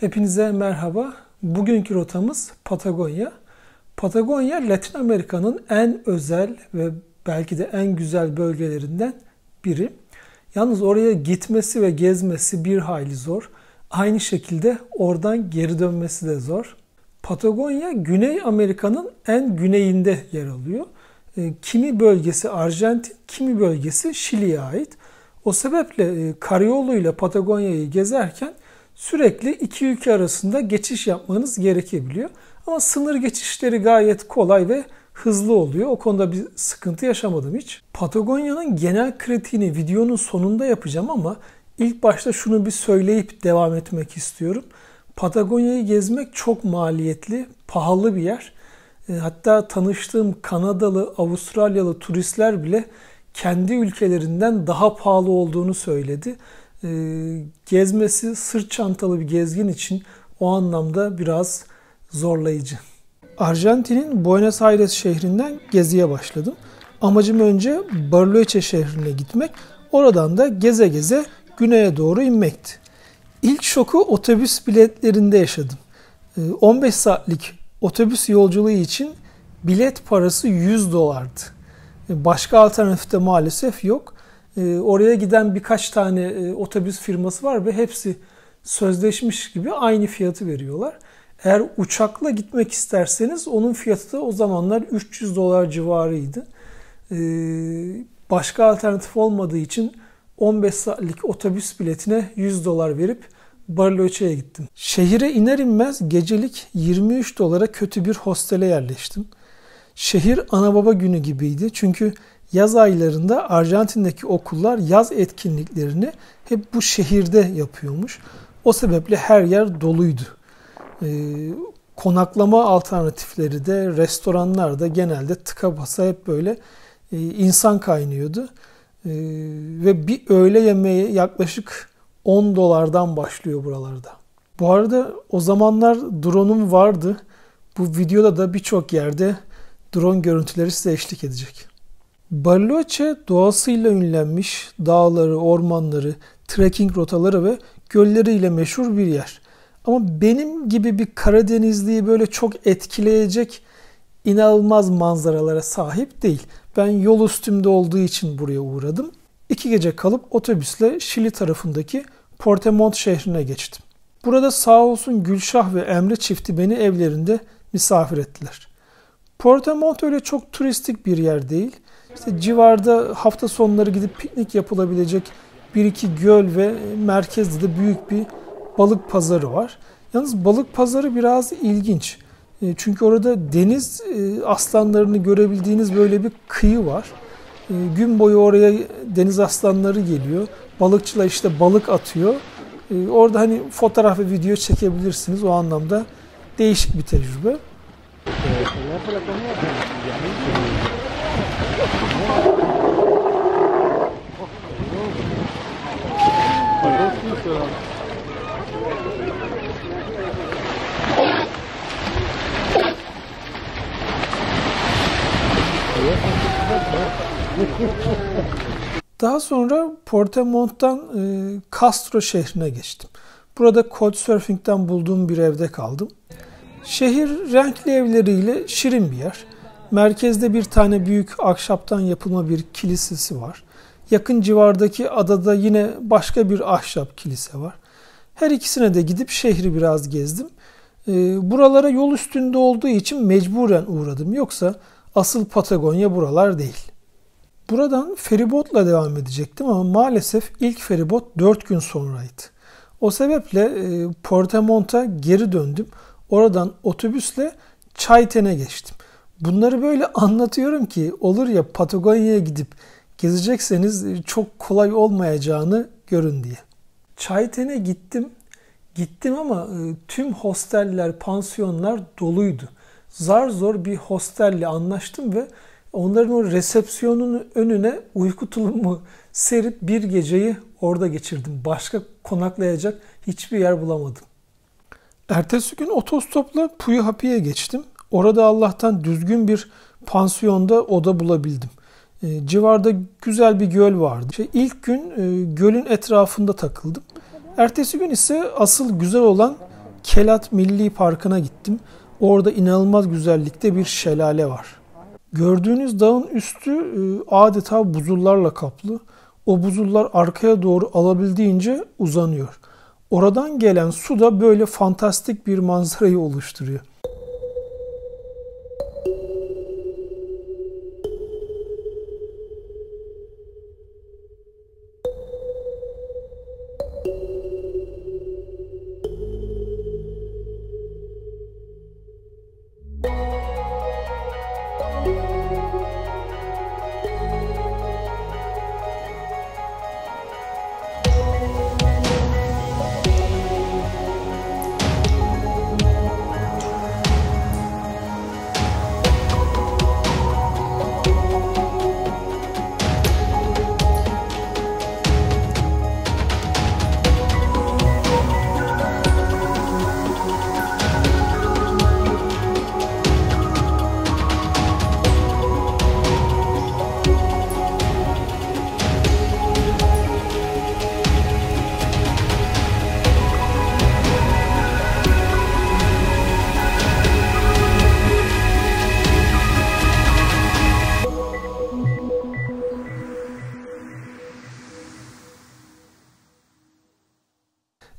Hepinize merhaba. Bugünkü rotamız Patagonya. Patagonya, Latin Amerika'nın en özel ve belki de en güzel bölgelerinden biri. Yalnız oraya gitmesi ve gezmesi bir hayli zor. Aynı şekilde oradan geri dönmesi de zor. Patagonya, Güney Amerika'nın en güneyinde yer alıyor. Kimi bölgesi Arjantin, kimi bölgesi Şili'ye ait. O sebeple karayoluyla Patagonya'yı gezerken sürekli iki ülke arasında geçiş yapmanız gerekebiliyor. Ama sınır geçişleri gayet kolay ve hızlı oluyor. O konuda bir sıkıntı yaşamadım hiç. Patagonya'nın genel kritiğini videonun sonunda yapacağım ama ilk başta şunu bir söyleyip devam etmek istiyorum. Patagonya'yı gezmek çok maliyetli, pahalı bir yer. Hatta tanıştığım Kanadalı, Avustralyalı turistler bile kendi ülkelerinden daha pahalı olduğunu söyledi. Gezmesi sırt çantalı bir gezgin için o anlamda biraz zorlayıcı. Arjantin'in Buenos Aires şehrinden geziye başladım. Amacım önce Bariloche şehrine gitmek, oradan da geze geze güneye doğru inmekti. İlk şoku otobüs biletlerinde yaşadım. 15 saatlik otobüs yolculuğu için bilet parası $100'dı. Başka alternatif de maalesef yok. Oraya giden birkaç tane otobüs firması var ve hepsi sözleşmiş gibi aynı fiyatı veriyorlar. Eğer uçakla gitmek isterseniz onun fiyatı da o zamanlar $300 civarıydı. Başka alternatif olmadığı için 15 saatlik otobüs biletine $100 verip Bariloche'ye gittim. Şehire iner inmez gecelik $23 kötü bir hostele yerleştim. Şehir ana baba günü gibiydi çünkü yaz aylarında Arjantin'deki okullar yaz etkinliklerini hep bu şehirde yapıyormuş. O sebeple her yer doluydu. Konaklama alternatifleri de, restoranlar da genelde tıka basa hep böyle insan kaynıyordu. Ve bir öğle yemeği yaklaşık $10'dan başlıyor buralarda. Bu arada o zamanlar drone'um vardı. Bu videoda da birçok yerde drone görüntüleri size eşlik edecek. Bariloche doğasıyla ünlenmiş, dağları, ormanları, trekking rotaları ve gölleriyle meşhur bir yer. Ama benim gibi bir Karadenizliyi böyle çok etkileyecek inanılmaz manzaralara sahip değil. Ben yol üstümde olduğu için buraya uğradım. 2 gece kalıp otobüsle Şili tarafındaki Puerto Montt şehrine geçtim. Burada sağ olsun Gülşah ve Emre çifti beni evlerinde misafir ettiler. Puerto Montt öyle çok turistik bir yer değil. İşte civarda hafta sonları gidip piknik yapılabilecek bir iki göl ve merkezde de büyük bir balık pazarı var. Yalnız balık pazarı biraz ilginç. Çünkü orada deniz aslanlarını görebildiğiniz böyle bir kıyı var. Gün boyu oraya deniz aslanları geliyor. Balıkçılar işte balık atıyor. Orada hani fotoğraf ve video çekebilirsiniz. O anlamda değişik bir tecrübe. Daha sonra Puerto Montt'tan Castro şehrine geçtim. Burada Couchsurfing'den bulduğum bir evde kaldım. Şehir renkli evleriyle şirin bir yer. Merkezde bir tane büyük ahşaptan yapılma bir kilisesi var. Yakın civardaki adada yine başka bir ahşap kilise var. Her ikisine de gidip şehri biraz gezdim. Buralara yol üstünde olduğu için mecburen uğradım. Yoksa asıl Patagonya buralar değil. Buradan feribotla devam edecektim ama maalesef ilk feribot 4 gün sonraydı. O sebeple Puerto Montt'a geri döndüm. Oradan otobüsle Chaitén'e geçtim. Bunları böyle anlatıyorum ki olur ya Patagonya'ya gidip gezecekseniz çok kolay olmayacağını görün diye. Chaitén'e gittim ama tüm hosteller, pansiyonlar doluydu. Zar zor bir hostelle anlaştım ve onların o resepsiyonunun önüne uyku tulumu serip bir geceyi orada geçirdim. Başka konaklayacak hiçbir yer bulamadım. Ertesi gün otostopla Puyuhapi'ye geçtim. Orada Allah'tan düzgün bir pansiyonda oda bulabildim. Civarda güzel bir göl vardı. İlk gün gölün etrafında takıldım. Ertesi gün ise asıl güzel olan Kelat Milli Parkı'na gittim. Orada inanılmaz güzellikte bir şelale var. Gördüğünüz dağın üstü adeta buzullarla kaplı. O buzullar arkaya doğru alabildiğince uzanıyor. Oradan gelen su da böyle fantastik bir manzarayı oluşturuyor.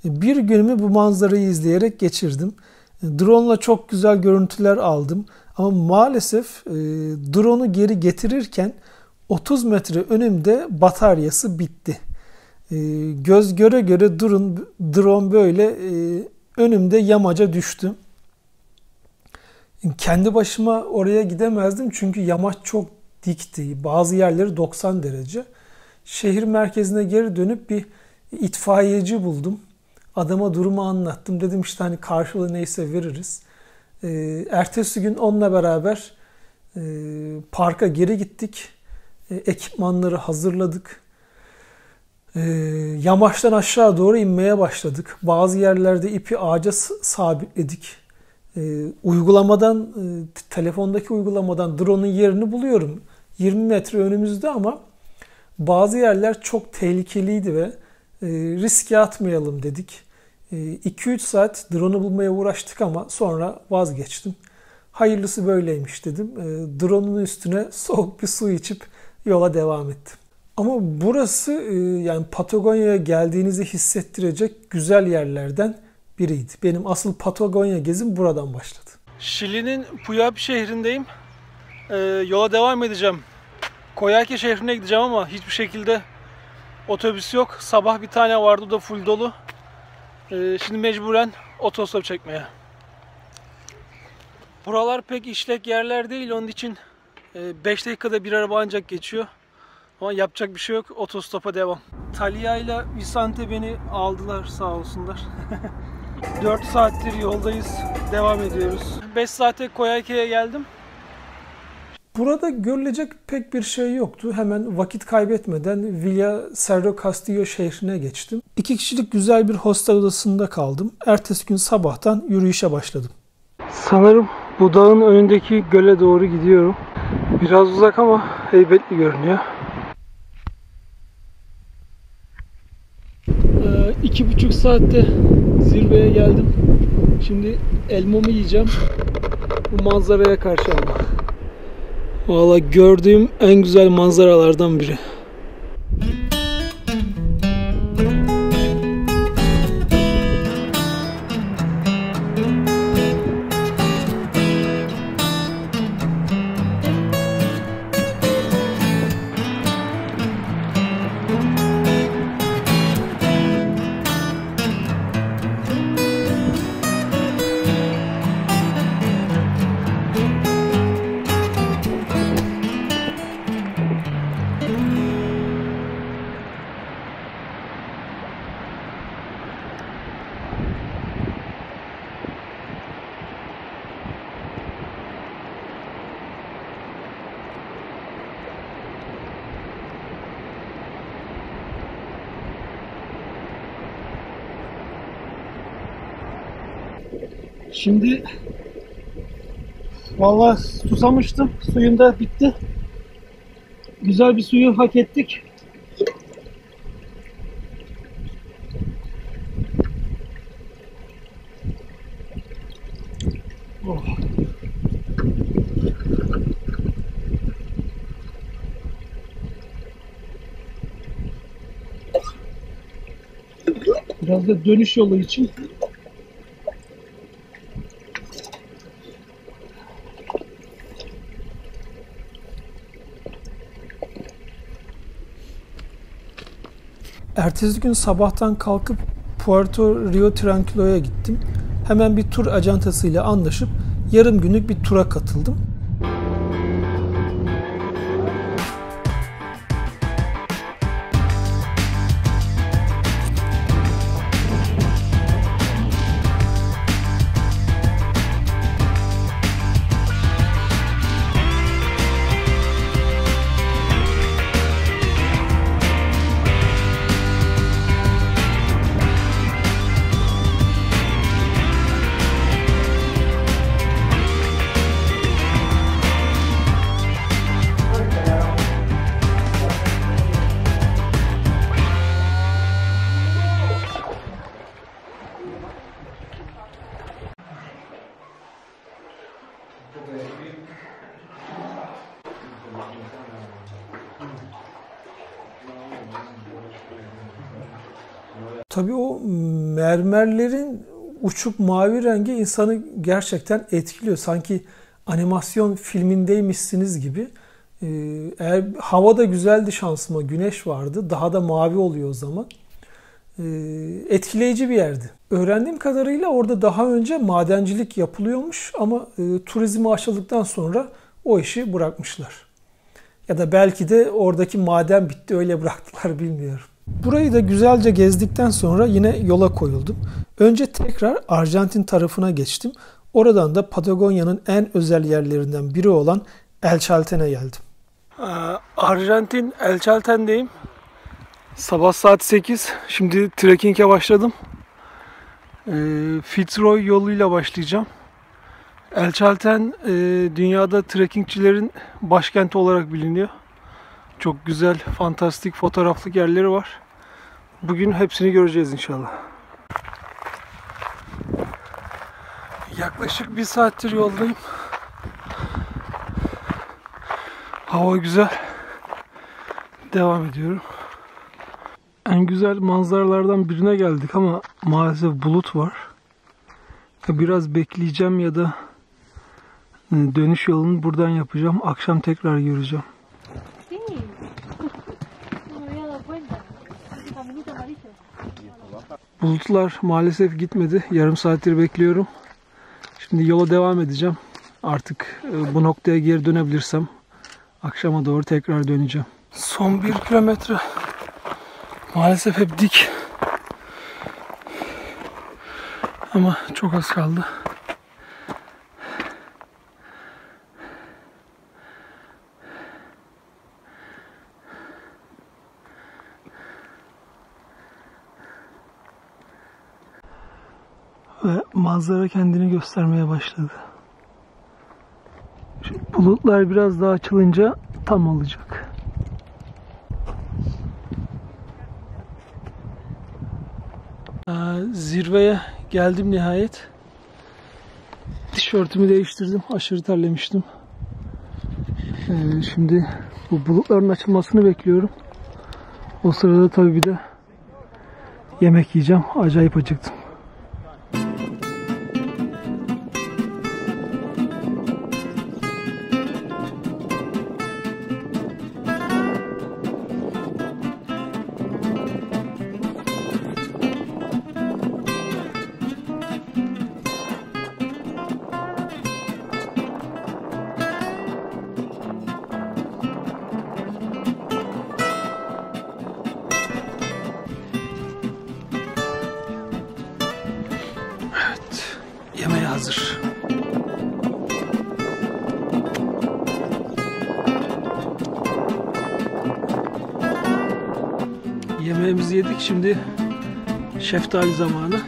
Bir günümü bu manzarayı izleyerek geçirdim. Drone'la çok güzel görüntüler aldım. Ama maalesef drone'u geri getirirken 30 metre önümde bataryası bitti. Göz göre göre drone böyle önümde yamaca düştü. Kendi başıma oraya gidemezdim çünkü yamaç çok dikti. Bazı yerleri 90 derece. Şehir merkezine geri dönüp bir itfaiyeci buldum. Adama durumu anlattım. Dedim işte hani karşılığı neyse veririz. Ertesi gün onunla beraber parka geri gittik. Ekipmanları hazırladık. Yamaçtan aşağı doğru inmeye başladık. Bazı yerlerde ipi ağaca sabitledik. Telefondaki uygulamadan drone'un yerini buluyorum. 20 metre önümüzde ama bazı yerler çok tehlikeliydi ve riske atmayalım dedik. 2-3 saat drone'u bulmaya uğraştık ama sonra vazgeçtim. Hayırlısı böyleymiş dedim. Drone'un üstüne soğuk bir su içip yola devam ettim. Ama burası yani Patagonya'ya geldiğinizi hissettirecek güzel yerlerden biriydi. Benim asıl Patagonya gezim buradan başladı. Şili'nin Puyallup şehrindeyim. Yola devam edeceğim. Coyhaique şehrine gideceğim ama hiçbir şekilde otobüs yok. Sabah bir tane vardı, o da full dolu. Şimdi mecburen otostop çekmeye. Buralar pek işlek yerler değil, onun için 5 dakikada bir araba ancak geçiyor. Ama yapacak bir şey yok, otostopa devam. Talia ile Vicente beni aldılar, sağ olsunlar. 4 saattir yoldayız, devam ediyoruz. 5 saate Coyhaique'ye geldim. Burada görülecek pek bir şey yoktu. Hemen vakit kaybetmeden Villa Cerro Castillo şehrine geçtim. 2 kişilik güzel bir hostel odasında kaldım. Ertesi gün sabahtan yürüyüşe başladım. Sanırım bu dağın önündeki göle doğru gidiyorum. Biraz uzak ama heybetli görünüyor. 2,5 saatte zirveye geldim. Şimdi elmamı yiyeceğim. Bu manzaraya karşı ama. Vallahi gördüğüm en güzel manzaralardan biri. Şimdi vallahi susamıştım. Suyum da bitti. Güzel bir suyu hak ettik. Oh. Biraz da dönüş yolu için ertesi gün sabahtan kalkıp Puerto Rio Tranquilo'ya gittim. Hemen bir tur ajantasıyla anlaşıp yarım günlük bir tura katıldım. Tabii o mermerlerin uçuk mavi rengi insanı gerçekten etkiliyor. Sanki animasyon filmindeymişsiniz gibi. Eğer hava da güzeldi şansıma, güneş vardı. Daha da mavi oluyor o zaman. Etkileyici bir yerdi. Öğrendiğim kadarıyla orada daha önce madencilik yapılıyormuş ama turizmi açıldıktan sonra o işi bırakmışlar. Ya da belki de oradaki maden bitti, öyle bıraktılar, bilmiyorum. Burayı da güzelce gezdikten sonra yine yola koyuldum. Önce tekrar Arjantin tarafına geçtim. Oradan da Patagonya'nın en özel yerlerinden biri olan El Chalten'e geldim. Arjantin El Chalten'deyim. Sabah saat 8. Şimdi trekking'e başladım. Fitzroy yoluyla başlayacağım. El Chalten dünyada trekkingçilerin başkenti olarak biliniyor. Çok güzel, fantastik, fotoğraflık yerleri var. Bugün hepsini göreceğiz inşallah. Yaklaşık 1 saattir yoldayım. Hava güzel. Devam ediyorum. En güzel manzaralardan birine geldik ama maalesef bulut var. Biraz bekleyeceğim ya da dönüş yolunu buradan yapacağım. Akşam tekrar göreceğim. Bulutlar maalesef gitmedi. Yarım saattir bekliyorum. Şimdi yola devam edeceğim. Artık bu noktaya geri dönebilirsem akşama doğru tekrar döneceğim. Son 1 kilometre. Maalesef hep dik. Ama çok az kaldı. Ve manzara kendini göstermeye başladı. Şu bulutlar biraz daha açılınca tam olacak. Zirveye geldim nihayet. Tişörtümü değiştirdim. Aşırı terlemiştim. Şimdi bu bulutların açılmasını bekliyorum. O sırada tabii bir de yemek yiyeceğim. Acayip acıktım. Yemeğe hazır. Yemeğimizi yedik. Şimdi şeftali zamanı.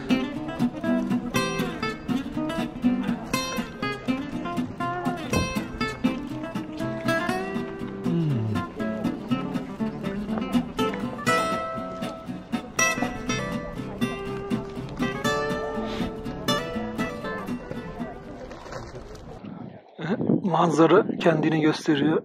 manzara kendini gösteriyor.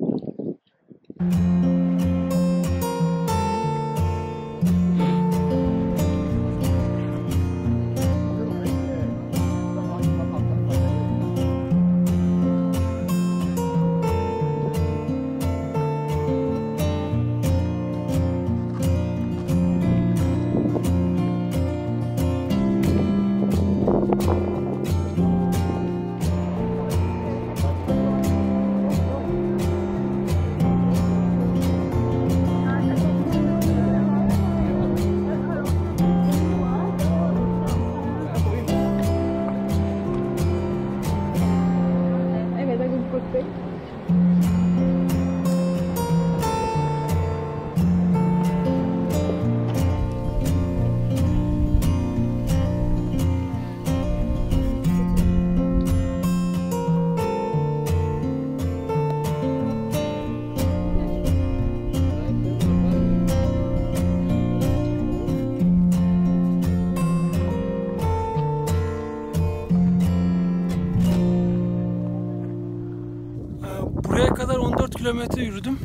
Buraya kadar 14 kilometre yürüdüm.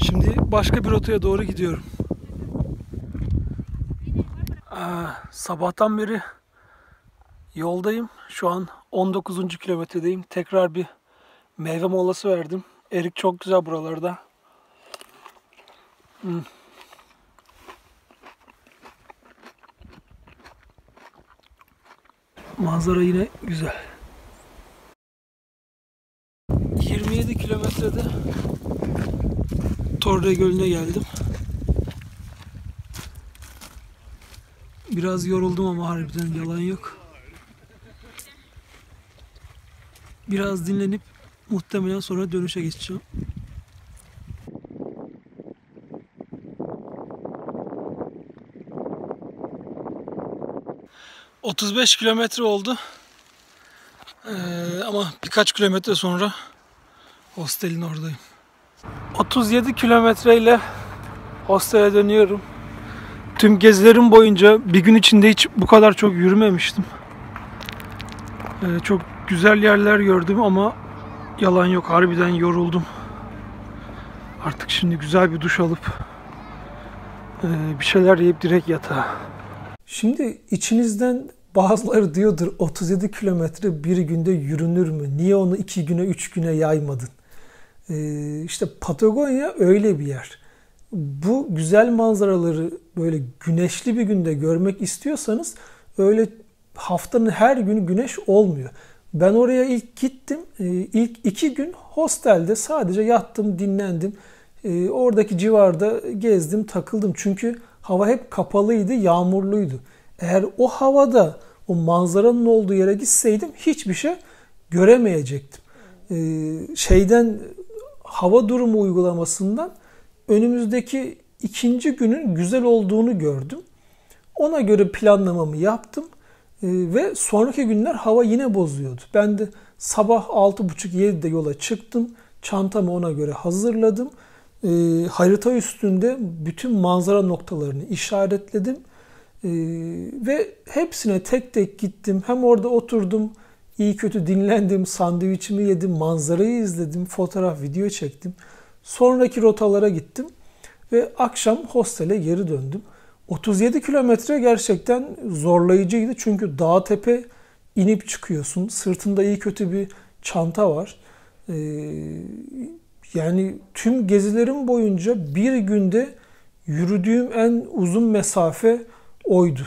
Şimdi başka bir rotaya doğru gidiyorum. Sabahtan beri yoldayım. Şu an 19. kilometredeyim. Tekrar bir meyve molası verdim. Erik çok güzel buralarda. Manzara yine güzel. 27 kilometrede Torre Gölü'ne geldim. Biraz yoruldum ama harbiden yalan yok. Biraz dinlenip muhtemelen sonra dönüşe geçeceğim. ...35 kilometre oldu. Ama birkaç kilometre sonra hostelin oradayım. 37 kilometreyle hostele dönüyorum. Tüm gezilerim boyunca bir gün içinde hiç bu kadar çok yürümemiştim. Çok güzel yerler gördüm ama yalan yok, harbiden yoruldum. Artık şimdi güzel bir duş alıp bir şeyler yiyip direkt yatağa. Şimdi içinizden bazıları diyordur 37 kilometre bir günde yürünür mü? Niye onu 2 güne 3 güne yaymadın? İşte Patagonya öyle bir yer. Bu güzel manzaraları böyle güneşli bir günde görmek istiyorsanız öyle haftanın her günü güneş olmuyor. Ben oraya ilk gittim. İlk 2 gün hostelde sadece yattım, dinlendim. Oradaki civarda gezdim, takıldım. Çünkü hava hep kapalıydı, yağmurluydu. Eğer o havada o manzaranın olduğu yere gitseydim hiçbir şey göremeyecektim. Hava durumu uygulamasından önümüzdeki 2. günün güzel olduğunu gördüm. Ona göre planlamamı yaptım ve sonraki günler hava yine bozuyordu. Ben de sabah 6.30-7'de yola çıktım. Çantamı ona göre hazırladım. Harita üstünde bütün manzara noktalarını işaretledim. Ve hepsine tek tek gittim. Hem orada oturdum, iyi kötü dinlendim, sandviçimi yedim, manzarayı izledim, fotoğraf, video çektim. Sonraki rotalara gittim ve akşam hostele geri döndüm. 37 kilometre gerçekten zorlayıcıydı çünkü dağ tepe inip çıkıyorsun. Sırtında iyi kötü bir çanta var. Yani tüm gezilerim boyunca bir günde yürüdüğüm en uzun mesafe oydu.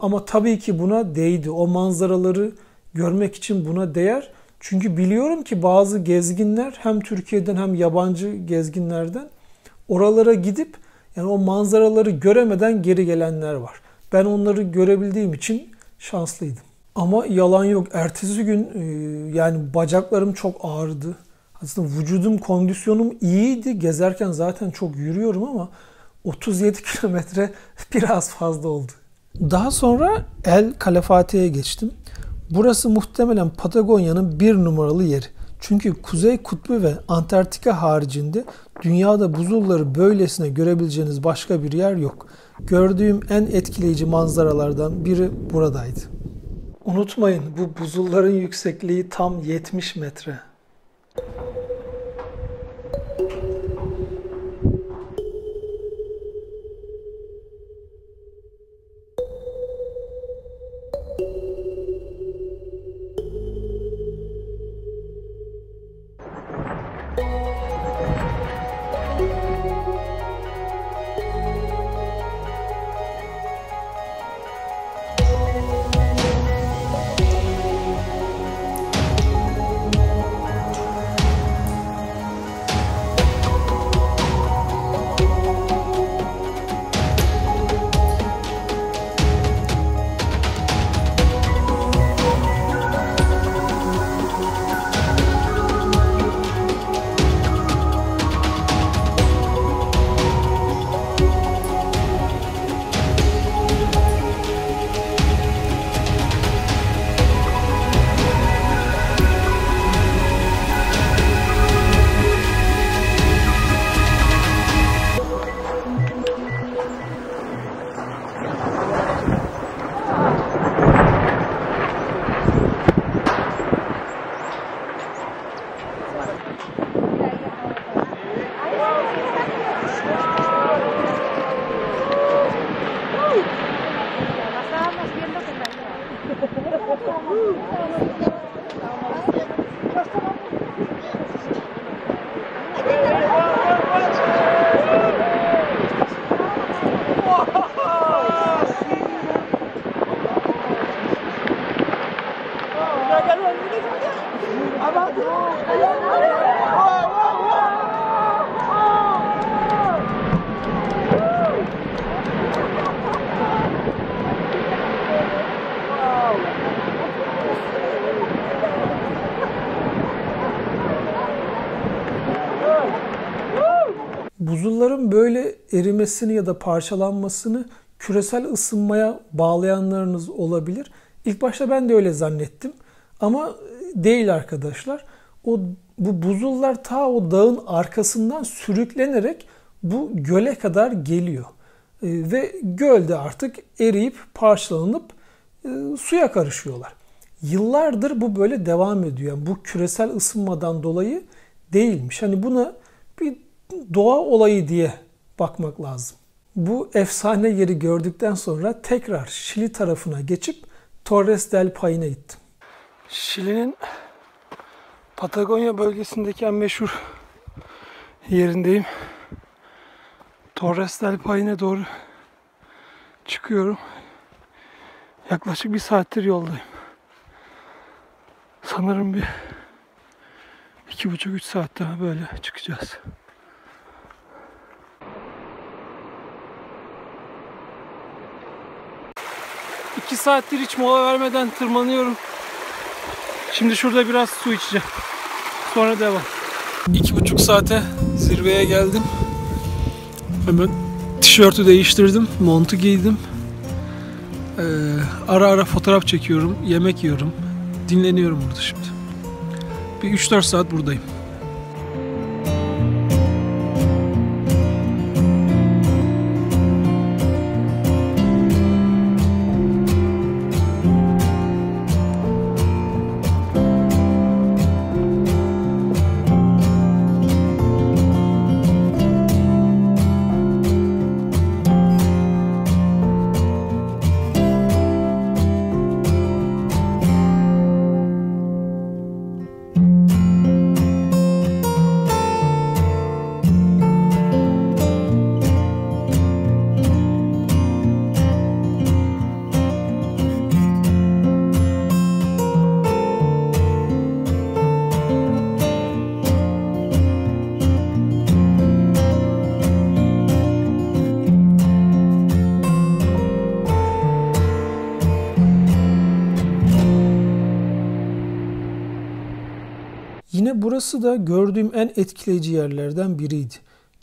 Ama tabii ki buna değdi. O manzaraları görmek için buna değer. Çünkü biliyorum ki bazı gezginler hem Türkiye'den hem yabancı gezginlerden oralara gidip yani o manzaraları göremeden geri gelenler var. Ben onları görebildiğim için şanslıydım. Ama yalan yok. Ertesi gün yani bacaklarım çok ağrıdı. Aslında vücudum, kondisyonum iyiydi. Gezerken zaten çok yürüyorum ama 37 kilometre biraz fazla oldu. Daha sonra El Calafate'ye geçtim. Burası muhtemelen Patagonya'nın 1 numaralı yeri. Çünkü Kuzey Kutbu ve Antarktika haricinde dünyada buzulları böylesine görebileceğiniz başka bir yer yok. Gördüğüm en etkileyici manzaralardan biri buradaydı. Unutmayın, bu buzulların yüksekliği tam 70 metre. buranın böyle erimesini ya da parçalanmasını küresel ısınmaya bağlayanlarınız olabilir. İlk başta ben de öyle zannettim. Ama değil arkadaşlar. Bu buzullar ta o dağın arkasından sürüklenerek bu göle kadar geliyor. Ve gölde artık eriyip parçalanıp suya karışıyorlar. Yıllardır bu böyle devam ediyor. Yani bu küresel ısınmadan dolayı değilmiş. Hani buna bir doğa olayı diye bakmak lazım. Bu efsane yeri gördükten sonra tekrar Şili tarafına geçip Torres del Paine'e gittim. Şili'nin Patagonya bölgesindeki en meşhur yerindeyim. Torres del Paine'e doğru çıkıyorum. Yaklaşık 1 saattir yoldayım. Sanırım bir 2,5-3 saat daha böyle çıkacağız. İki saattir hiç mola vermeden tırmanıyorum. Şimdi şurada biraz su içeceğim. Sonra devam. 2,5 saate zirveye geldim. Hemen tişörtü değiştirdim. Montu giydim. Ara ara fotoğraf çekiyorum. Yemek yiyorum. Dinleniyorum burada şimdi. Bir 3-4 saat buradayım. Yine burası da gördüğüm en etkileyici yerlerden biriydi.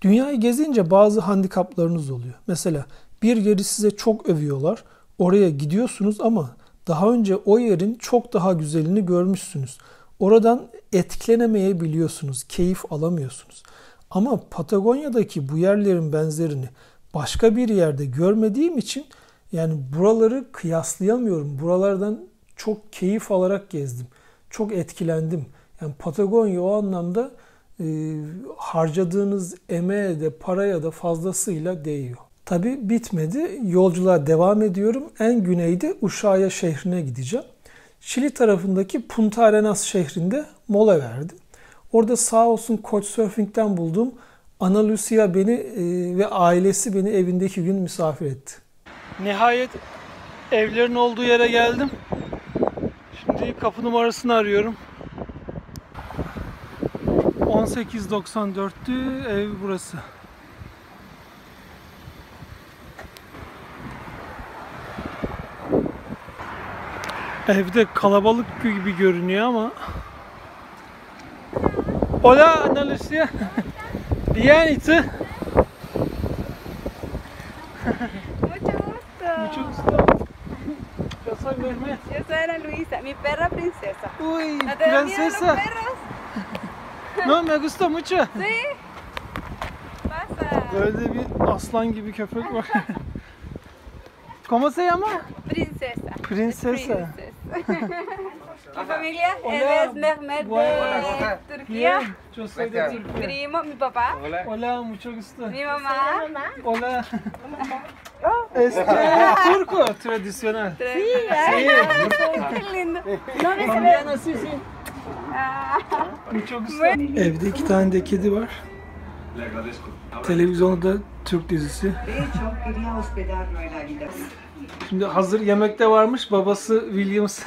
Dünyayı gezince bazı handikaplarınız oluyor. Mesela bir yeri size çok övüyorlar. Oraya gidiyorsunuz ama daha önce o yerin çok daha güzelini görmüşsünüz. Oradan etkilenemeyebiliyorsunuz, keyif alamıyorsunuz. Ama Patagonya'daki bu yerlerin benzerini başka bir yerde görmediğim için yani buraları kıyaslayamıyorum. Buralardan çok keyif alarak gezdim. Çok etkilendim. Yani Patagonya o anlamda harcadığınız emeğe de paraya da fazlasıyla değiyor. Tabii bitmedi. Yolculuğa devam ediyorum. En güneyde Ushuaia şehrine gideceğim. Şili tarafındaki Punta Arenas şehrinde mola verdim. Orada sağ olsun Couchsurfing'den bulduğum Ana Lucia beni ve ailesi beni evinde 2 gün misafir etti. Nihayet evlerin olduğu yere geldim. Şimdi kapı numarasını arıyorum. 1894'tü ev burası. Evde kalabalık gibi görünüyor ama. Hola Ana Lucia. Bien, ¿y tú? Mucho gusto. Yo soy Mehmet. Yo soy Ana Luisa, mi perra princesa. Uy, ¿No te da miedo los princesa. perros? No, me gusta mucho. Sí. Pasa. Böyle bir aslan gibi köpek var. ¿Cómo se llama? Princesa. Princesa. Mi familia, Hola. él es Mehmet de Turquía. Bien, yo soy de Turquía. Primo, mi papá, Hola, mucho gusto. mi mamá. Hola. Turco tradicional. Sí, qué lindo. No me También así, sí. Ah, Mucho gusto. Evde 2 tane de kedi var. Televizyonda Türk dizisi. Şimdi hazır yemek de varmış. Babası Williams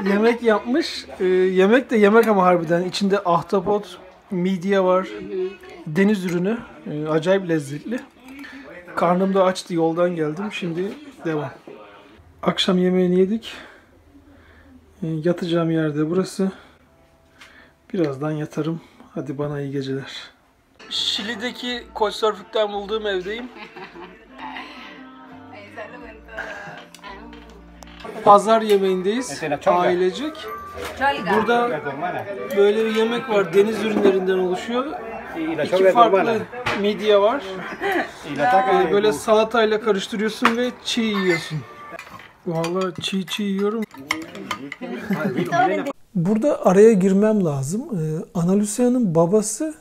yemek yapmış. Yemek de yemek ama harbiden. İçinde ahtapot, midye var. Deniz ürünü. Acayip lezzetli. Karnım da açtı. Yoldan geldim. Şimdi devam. Akşam yemeğini yedik. Yatacağım yerde burası. Birazdan yatarım. Hadi bana iyi geceler. Şili'deki Couchsurfing'den bulduğum evdeyim. Pazar yemeğindeyiz. Ailecek. Burada böyle bir yemek var. Deniz ürünlerinden oluşuyor. İki farklı midye var. Böyle salatayla karıştırıyorsun ve çiğ yiyorsun. Vallahi çiğ yiyorum. Burada araya girmem lazım. Ana Lucia'nın babası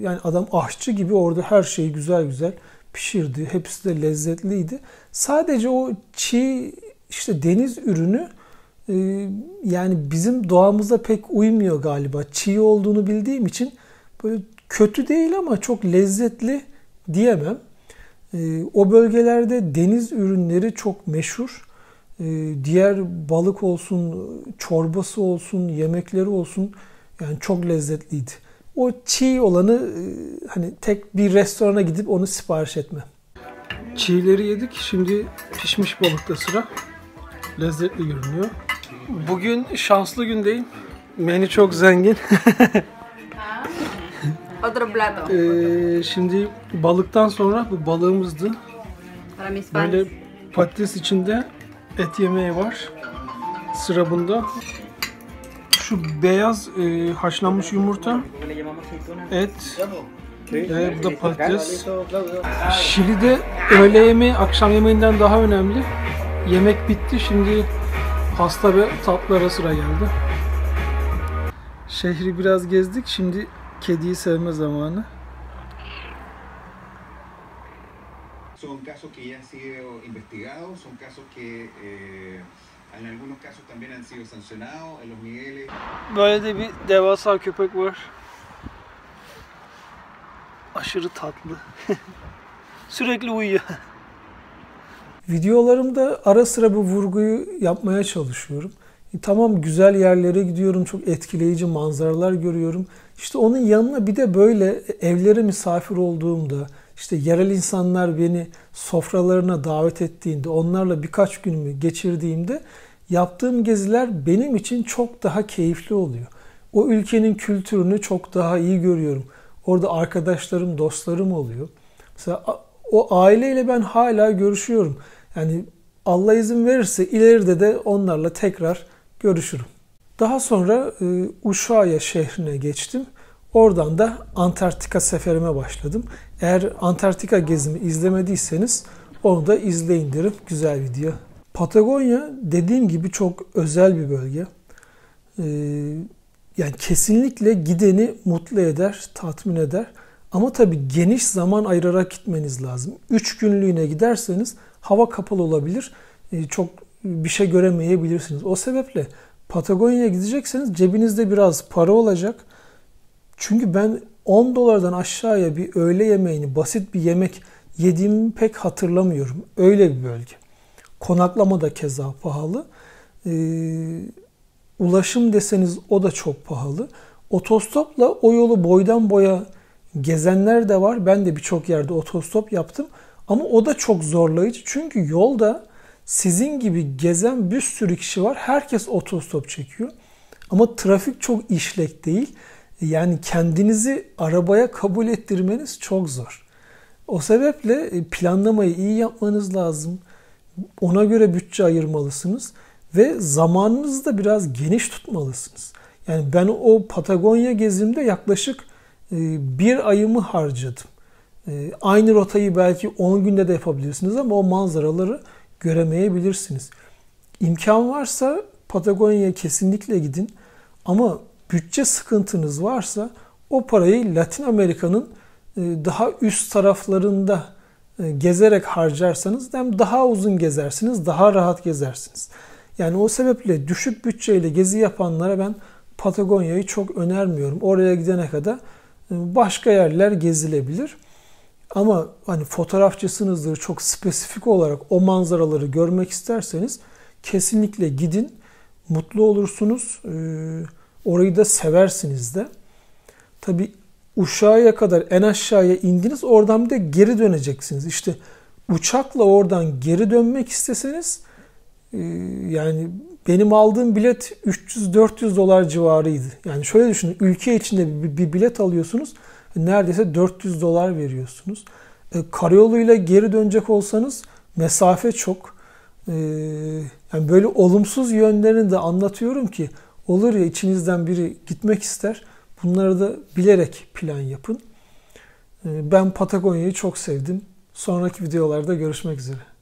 yani adam aşçı gibi orada her şeyi güzel güzel pişirdi. Hepsi de lezzetliydi. Sadece o çiğ işte deniz ürünü yani bizim doğamıza pek uymuyor galiba. Çiğ olduğunu bildiğim için böyle kötü değil ama çok lezzetli diyemem. O bölgelerde deniz ürünleri çok meşhur. Diğer balık olsun, çorbası olsun, yemekleri olsun yani çok lezzetliydi. O çiğ olanı hani tek bir restorana gidip onu sipariş etme. Çiğleri yedik. Şimdi pişmiş balıkta sıra. Lezzetli görünüyor. Bugün şanslı gündeyim. Menü çok zengin. Otro plato. Şimdi balıktan sonra bu balığımızdı. Para mis fans. Böyle patates içinde et yemeği var. Sıra bunda. Şu beyaz haşlanmış yumurta, et, bu da patates. Şili'de öğle yemeği akşam yemeğinden daha önemli. Yemek bitti. Şimdi pasta ve tatlılara sıra geldi. Şehri biraz gezdik. Şimdi kediyi sevme zamanı. Son casos que ya han sido investigados, son casos que en algunos casos también han sido sancionados en Los Migueles. Böyle de bir devasa köpek var. Aşırı tatlı. Sürekli uyuyor. Videolarımda ara sıra bu vurguyu yapmaya çalışıyorum. Tamam güzel yerlere gidiyorum, çok etkileyici manzaralar görüyorum. İşte onun yanına bir de böyle evlere misafir olduğumda, işte yerel insanlar beni sofralarına davet ettiğinde, onlarla birkaç günümü geçirdiğimde yaptığım geziler benim için çok daha keyifli oluyor. O ülkenin kültürünü çok daha iyi görüyorum. Orada arkadaşlarım, dostlarım oluyor. Mesela o aileyle ben hala görüşüyorum. Yani Allah izin verirse ileride de onlarla tekrar görüşürüm. Daha sonra Ushuaia şehrine geçtim. Oradan da Antarktika seferime başladım. Eğer Antarktika gezimi izlemediyseniz onu da izleyin derim. Güzel video. Patagonya dediğim gibi çok özel bir bölge. Yani kesinlikle gideni mutlu eder, tatmin eder. Ama tabii geniş zaman ayırarak gitmeniz lazım. 3 günlüğüne giderseniz hava kapalı olabilir. Çok bir şey göremeyebilirsiniz. O sebeple Patagonya'ya gidecekseniz cebinizde biraz para olacak. Çünkü ben $10'dan aşağıya bir öğle yemeğini, basit bir yemek yediğimi pek hatırlamıyorum. Öyle bir bölge. Konaklama da keza pahalı. Ulaşım deseniz o da çok pahalı. Otostopla o yolu boydan boya gezenler de var. Ben de birçok yerde otostop yaptım. Ama o da çok zorlayıcı. Çünkü yolda sizin gibi gezen bir sürü kişi var. Herkes otostop çekiyor. Ama trafik çok işlek değil. Yani kendinizi arabaya kabul ettirmeniz çok zor. O sebeple planlamayı iyi yapmanız lazım. Ona göre bütçe ayırmalısınız. Ve zamanınızı da biraz geniş tutmalısınız. Yani ben o Patagonya gezimde yaklaşık bir ayımı harcadım. Aynı rotayı belki 10 günde de yapabilirsiniz ama o manzaraları göremeyebilirsiniz. İmkan varsa Patagonya'ya kesinlikle gidin. Ama bütçe sıkıntınız varsa o parayı Latin Amerika'nın daha üst taraflarında gezerek harcarsanız hem daha uzun gezersiniz, daha rahat gezersiniz. Yani o sebeple düşük bütçeyle gezi yapanlara ben Patagonya'yı çok önermiyorum. Oraya gidene kadar başka yerler gezilebilir. Ama hani fotoğrafçısınızdır, çok spesifik olarak o manzaraları görmek isterseniz kesinlikle gidin. Mutlu olursunuz. Orayı da seversiniz de. Tabii Ushuaia'ya kadar en aşağıya indiniz. Oradan bir de geri döneceksiniz. İşte uçakla oradan geri dönmek isteseniz yani benim aldığım bilet $300-400 civarıydı. Yani şöyle düşünün. Ülke içinde bir bilet alıyorsunuz. neredeyse 400 dolar veriyorsunuz. Karayoluyla geri dönecek olsanız mesafe çok. Yani böyle olumsuz yönlerini de anlatıyorum ki olur ya içinizden biri gitmek ister. Bunları da bilerek plan yapın. Ben Patagonya'yı çok sevdim. Sonraki videolarda görüşmek üzere.